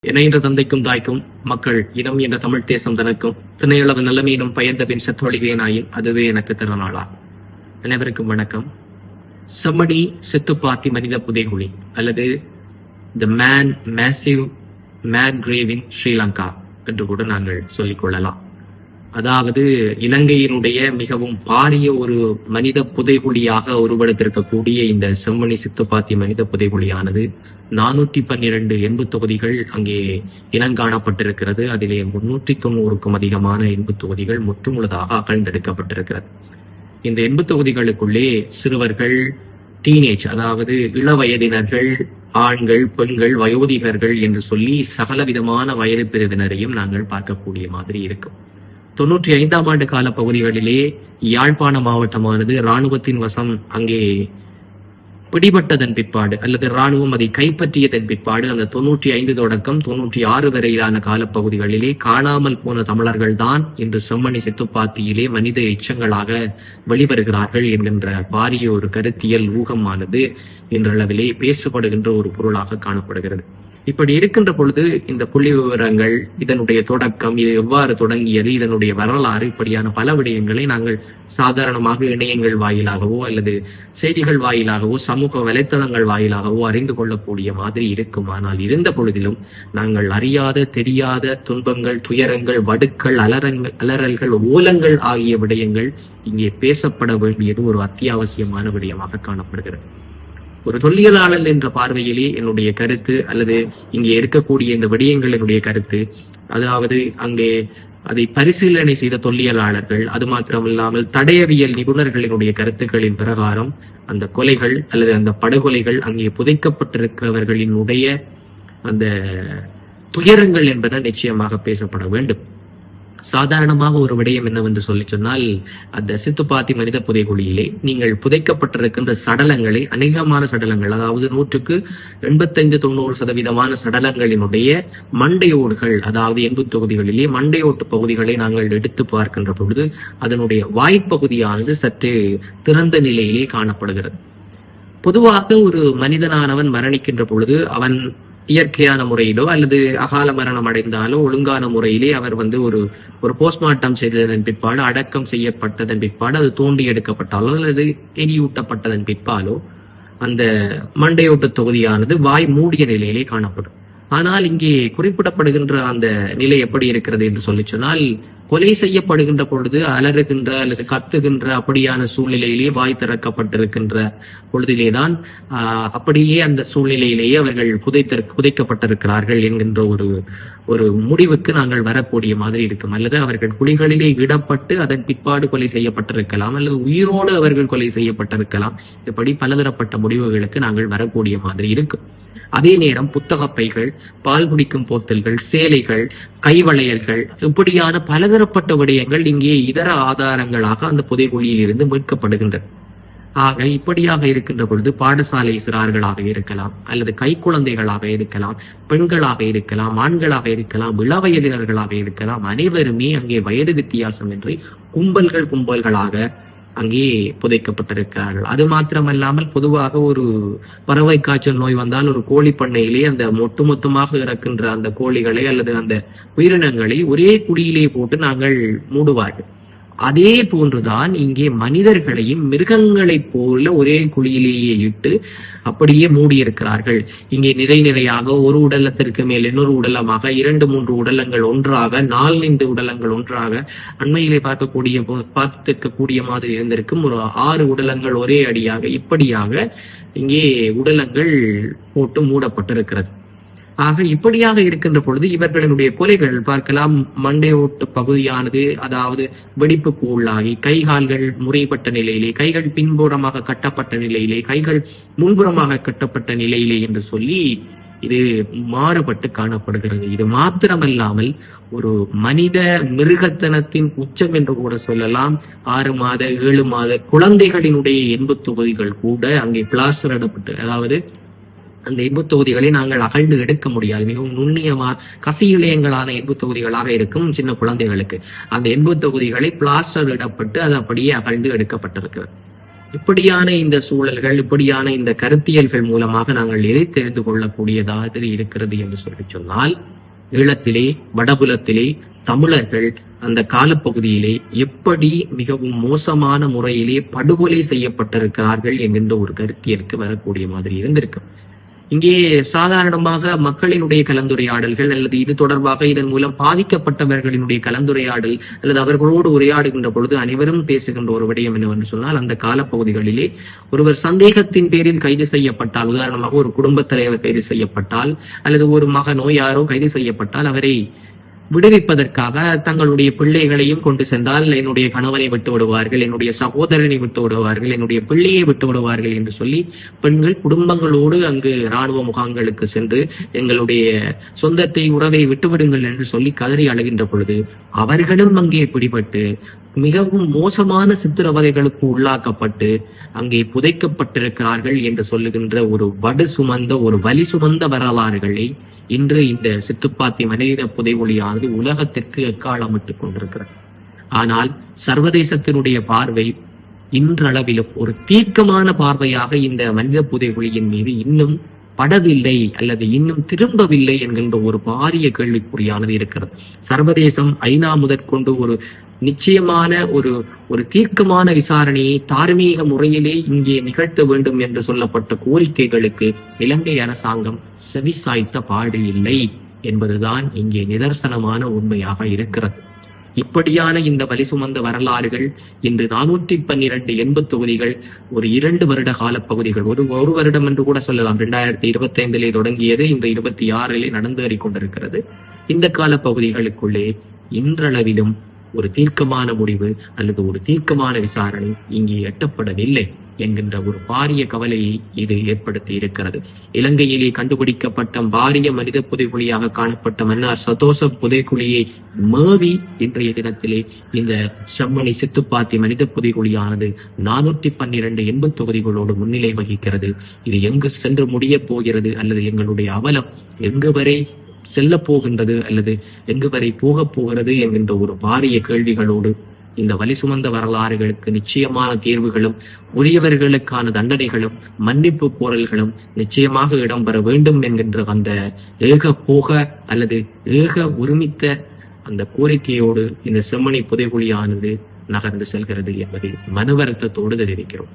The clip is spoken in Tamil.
இணைந்த தந்தைக்கும் தாய்க்கும் மக்கள் இனம் என்ற தமிழ் தேசம் தனக்கும் திணையளவு நல்லமீனும் பயந்த பின் சத்தொழிவேனாயின் அதுவே எனக்கு திறனாளாகும். அனைவருக்கும் வணக்கம். செம்மணி செத்துப்பாத்தி மனித புதைகுழி அல்லது the man massive man grave in Sri Lanka என்று கூட நாங்கள் சொல்லிக் கொள்ளலாம். அதாவது இலங்கையினுடைய மிகவும் பாரிய ஒரு மனித புதைகுழியாக உருவெடுத்திருக்கக்கூடிய இந்த செம்மணி சித்துப்பாத்தி மனித புதைகுழியானது 412 எண்பு தொகுதிகள் அங்கே இனங்காணப்பட்டிருக்கிறது. அதிலே 390க்கும் அதிகமான எண்பு தொகுதிகள் முற்றுமுழுதாக அகழ்ந்தெடுக்கப்பட்டிருக்கிறது. இந்த எண்பு தொகுதிகளுக்குள்ளே சிறுவர்கள், டீனேஜ் அதாவது இளவயதினர்கள், ஆண்கள், பெண்கள், வயோதிகர்கள் என்று சொல்லி சகல விதமான வயது பிரிவினரையும் நாங்கள் பார்க்கக்கூடிய மாதிரி இருக்கும். 95ஆம் ஆண்டு கால பகுதிகளிலே யாழ்ப்பாண மாவட்டமானது இராணுவத்தின் வசம் அங்கே பிடிபட்டதன் பிற்பாடு அல்லது இராணுவம் அதை கைப்பற்றியதன் பிற்பாடு அந்த 95 தொடக்கம் 96 வரையிலான காலப்பகுதிகளிலே காணாமல் போன தமிழர்கள் தான் இன்று செம்மணி சித்துப்பாத்தியிலே மனித எச்சங்களாக வெளிவருகிறார்கள் என்கின்ற பாரிய ஒரு கருத்தியல் ஊகமானது இன்றளவிலே பேசப்படுகின்ற ஒரு பொருளாக காணப்படுகிறது. இப்படி இருக்கின்ற பொழுது இந்த புள்ளி விவரங்கள், இதனுடைய தொடக்கம், இது எவ்வாறு தொடங்கியது, இதனுடைய வரலாறு, இப்படியான பல விடயங்களை நாங்கள் சாதாரணமாக இணையங்கள் வாயிலாகவோ அல்லது செய்திகள் வாயிலாகவோ சமூக வலைத்தளங்கள் வாயிலாகவோ அறிந்து கொள்ளக்கூடிய மாதிரி இருக்கும். ஆனால் இருந்த பொழுதிலும் நாங்கள் அறியாத தெரியாத துன்பங்கள், துயரங்கள், வடுக்கள், அலறல்கள், ஓலங்கள் ஆகிய விடயங்கள் இங்கே பேசப்பட வேண்டியது ஒரு அத்தியாவசியமான விடயமாக காணப்படுகிறது. ஒரு தொல்லியலாளர் என்ற பார்வையிலே என்னுடைய கருத்து அல்லது இங்கே இருக்கக்கூடிய இந்த விடயங்களினுடைய கருத்து, அதாவது அங்கே அதை பரிசீலனை செய்த தொல்லியலாளர்கள், அது மாத்திரமில்லாமல் தடயவியல் நிபுணர்களினுடைய கருத்துக்களின் பிரகாரம் அந்த கொலைகள் அல்லது அந்த படுகொலைகள் அங்கே புதைக்கப்பட்டிருக்கிறவர்களினுடைய அந்த துயரங்கள் என்பன நிச்சயமாக பேசப்பட வேண்டும். சாதாரணமாக ஒரு விடயம் என்னவென்று சொல்லி சொன்னால், அந்த சித்துப்பாத்தி மனித புதைகுழியிலே நீங்கள் புதைக்கப்பட்டிருக்கின்ற சடலங்களை, அநேகமான சடலங்கள், அதாவது 100க்கு 85-90% சடலங்களினுடைய மண்டையோடுகள், அதாவது எண்பு தொகுதிகளிலே மண்டையோட்டு பகுதிகளை நாங்கள் எடுத்து பார்க்கின்ற பொழுது அதனுடைய வாய்ப்பகுதியானது சற்று திறந்த நிலையிலே காணப்படுகிறது. பொதுவாக ஒரு மனிதனானவன் மரணிக்கின்ற பொழுது அவன் இயற்கையான முறையிலோ அல்லது அகால மரணம் அடைந்தாலோ ஒழுங்கான முறையிலே அவர் ஒரு போஸ்ட்மார்ட்டம் செய்ததன் பிற்பாடு, அடக்கம் செய்யப்பட்டதன் பிற்பாடு, அது தோண்டி எடுக்கப்பட்டாலோ அல்லது எரியூட்டப்பட்டதன் பிற்பாலோ அந்த மண்டையோட்டு தொகுதியானது வாய் மூடிய நிலையிலே காணப்படும். ஆனால் இங்கே குறிப்பிடப்படுகின்ற அந்த நிலை எப்படி இருக்கிறது என்று சொல்லி சொன்னால், கொலை செய்யப்படுகின்ற பொழுது அலறுகின்ற அல்லது கத்துகின்ற அப்படியான சூழ்நிலையிலேயே வாய் திறக்கப்பட்டிருக்கின்ற பொழுதிலேதான் அப்படியே அந்த சூழ்நிலையிலேயே அவர்கள் புதைக்கப்பட்டிருக்கிறார்கள் என்கின்ற ஒரு முடிவுக்கு நாங்கள் வரக்கூடிய மாதிரி இருக்கும். அல்லது அவர்கள் குழிகளிலே இடப்பட்டு அதன் பிற்பாடு கொலை செய்யப்பட்டிருக்கலாம், அல்லது உயிரோடு அவர்கள் கொலை செய்யப்பட்டிருக்கலாம். இப்படி பலதரப்பட்ட முடிவுகளுக்கு நாங்கள் வரக்கூடிய மாதிரி இருக்கும். அதே நேரம் புத்தகப்பைகள், பால் குடிக்கும் போத்தல்கள், சேலைகள், கைவளையல்கள், இப்படியான பலதரப்பட்ட விடயங்கள் இங்கே இதர ஆதாரங்களாக அந்த புதைகுழியில் இருந்து மீட்கப்படுகின்றன. ஆக இப்படியாக இருக்கின்ற பொழுது பாடசாலை சிறார்களாக இருக்கலாம், அல்லது கைக்குழந்தைகளாக இருக்கலாம், பெண்களாக இருக்கலாம், ஆண்களாக இருக்கலாம், இளவயதினர்களாக இருக்கலாம், அனைவருமே அங்கே வயது வித்தியாசம் இன்றி கும்பல்களாக அங்கே புதைக்கப்பட்டிருக்கிறார்கள். அது மாத்திரமல்லாமல் பொதுவாக ஒரு பறவை காய்ச்சல் நோய் வந்தால் ஒரு கோழி பண்ணையிலே அந்த மொத்தமாக இறக்கின்ற அந்த கோழிகளை அல்லது அந்த உயிரினங்களை ஒரே குழியிலே போட்டு நாங்கள் மூடுவார்கள். அதே போன்றுதான் இங்கே மனிதர்களையும் மிருகங்களைப் போல ஒரே குழியிலேயே இட்டு அப்படியே மூடியிருக்கிறார்கள். இங்கே நிறையாக ஒரு உடலத்திற்கு மேல் இன்னொரு உடலமாக 2-3 உடலங்கள் ஒன்றாக, 4-5 உடலங்கள் ஒன்றாக, அண்மையிலே பார்த்திருக்கக்கூடிய மாதிரி இருந்திருக்கும் ஒரு 6 உடலங்கள் ஒரே அடியாக, இப்படியாக இங்கே உடலங்கள் போட்டு மூடப்பட்டிருக்கிறது. ஆக இப்படியாக இருக்கின்ற பொழுது இவர்களுடைய கொலைகள் பார்க்கலாம். மண்டையோட்டு பகுதியானது அதாவது வெடிப்புக்கு உள்ளாகி, கைகால்கள் முறைப்பட்ட நிலையிலே, கைகள் பின்புறமாக கட்டப்பட்ட நிலையிலே, கைகள் முன்புறமாக கட்டப்பட்ட நிலையிலே என்று சொல்லி இது மாறுபட்டு காணப்படுகிறது. இது மாத்திரமல்லாமல் ஒரு மனித மிருகத்தனத்தின் உச்சம் என்று கூட சொல்லலாம். 6 மாத 7 மாத குழந்தைகளினுடைய எண்பு தொகுதிகள் கூட அங்கே பிளாஸ்டர் இடப்பட்டு, அதாவது அந்த எண்பு தொகுதிகளை நாங்கள் அகழ்ந்து எடுக்க முடியாது. மிகவும் நுண்ணியமா கசி இளையங்களான எண்பு தொகுதிகளாக இருக்கும் சின்ன குழந்தைகளுக்கு. அந்த எண்பு தொகுதிகளை பிளாஸ்டர் இடப்பட்டு அது அப்படியே அகழ்ந்து எடுக்கப்பட்டிருக்கிறது. இப்படியான இந்த சூழல்கள், இப்படியான இந்த கருத்தியல்கள் மூலமாக நாங்கள் எதை தெரிந்து கொள்ளக்கூடியதாக இருக்கிறது என்று சொன்னால், ஈழத்திலே, வடபுலத்திலே தமிழர்கள் அந்த காலப்பகுதியிலே எப்படி மிகவும் மோசமான முறையிலே படுகொலை செய்யப்பட்டிருக்கிறார்கள் என்கின்ற ஒரு கருத்தியலுக்கு வரக்கூடிய மாதிரி இருந்திருக்கு. இங்கே சாதாரணமாக மக்களினுடைய கலந்துரையாடல்கள் அல்லது இது தொடர்பாக இதன் மூலம் பாதிக்கப்பட்டவர்களினுடைய கலந்துரையாடல் அல்லது அவர்களோடு உரையாடுகின்ற பொழுது அனைவரும் பேசுகின்ற ஒரு விடயம் என்னவென்று சொன்னால், அந்த காலப்பகுதிகளிலே ஒருவர் சந்தேகத்தின் பேரில் கைது செய்யப்பட்டால், உதாரணமாக ஒரு குடும்பத் தலைவர் கைது செய்யப்பட்டால் அல்லது ஒரு மகனோ யாரோ கைது செய்யப்பட்டால் அவரை விடுவிப்பதற்காக தங்களுடைய பிள்ளைகளையும் கொண்டு சென்றால் என்னுடைய கணவனை விட்டு விடுவார்கள், என்னுடைய சகோதரனை விட்டு விடுவார்கள், என்னுடைய பிள்ளையை விட்டு விடுவார்கள் என்று சொல்லி பெண்கள் குடும்பங்களோடு அங்கு இராணுவ முகாம்களுக்கு சென்று எங்களுடைய சொந்தத்தை, உறவை விட்டுவிடுங்கள் என்று சொல்லி கதறி அழுகின்ற பொழுது அவர்களும் அங்கே பிடிபட்டு மிகவும் மோசமான சித்திரவதைகளுக்கு உள்ளாக்கப்பட்டு அங்கே புதைக்கப்பட்டிருக்கிறார்கள் என்று சொல்லுகின்ற ஒரு வடு சுமந்த, ஒரு வலி சுமந்த வரலாறுகளை இன்று இந்த சித்துப்பாத்தி மனித புதைகுழியானது உலகத்திற்கு எக்காலமிட்டுக் கொண்டிருக்கிறது. ஆனால் சர்வதேசத்தினுடைய பார்வை இன்றளவிலும் ஒரு தீர்க்கமான பார்வையாக இந்த மனித புதைகுழியின் மீது இன்னும் படவில்லை அல்லது இன்னும் திரும்பவில்லை என்கின்ற ஒரு பாரிய கேள்விக்குறியானது இருக்கிறது. சர்வதேசம் ஐநா முதற்கொண்டு ஒரு நிச்சயமான ஒரு தீர்க்கமான விசாரணையை தார்மீக முறையிலே இங்கே நிகழ்த்த வேண்டும் என்று சொல்லப்பட்ட கோரிக்கைகளுக்கு இலங்கை அரசாங்கம் செவிசாய்த்த பாடு இல்லை என்பதுதான் இங்கே நிதர்சனமான உண்மையாக இருக்கிறது. இப்படியான இந்த வலி சுமந்த வரலாறுகள் இன்று 412 எண்பு தொகுதிகள், ஒரு 2 வருட கால பகுதிகள், ஒரு வருடம் என்று கூட சொல்லலாம். 2025 தொடங்கியது, இந்த 26 நடந்தேறி கொண்டிருக்கிறது. இந்த கால பகுதிகளுக்குள்ளே இன்றளவிலும் ஒரு தீர்க்கமான முடிவு அல்லது ஒரு தீர்க்கமான விசாரணை இங்கே எட்டப்படவில்லை என்கின்ற ஒரு பாரிய கவலையை இது ஏற்படுத்தி இருக்கிறது. இலங்கையிலே கண்டுபிடிக்கப்பட்ட பாரிய மனித புதைகுழியாக காணப்பட்ட மன்னார் சதோச புதைகுழியை மேவி இன்றைய தினத்திலே இந்த செம்மணி சித்துப்பாத்தி மனித புதைகுழியானது 412 எண்பு தொகுதிகளோடு முன்னிலை வகிக்கிறது. இது எங்கு சென்று முடிய போகிறது அல்லது எங்களுடைய அவலம் எங்கு வரை செல்ல போகின்றது அல்லது எங்கு வரை போகப் போகிறது என்கின்ற ஒரு பாரிய கேள்விகளோடு இந்த வலி சுமந்த வரலாறுகளுக்கு நிச்சயமான தீர்வுகளும் உரியவர்களுக்கான தண்டனைகளும் மன்னிப்பு கோரல்களும் நிச்சயமாக இடம்பெற வேண்டும் என்கின்ற அந்த ஏக போக அல்லது ஏக ஒருமித்த அந்த கோரிக்கையோடு இந்த செம்மணி புதைகுழியானது நகர்ந்து செல்கிறது என்பதை மனவருத்தத்தோடு தெரிவிக்கிறோம்.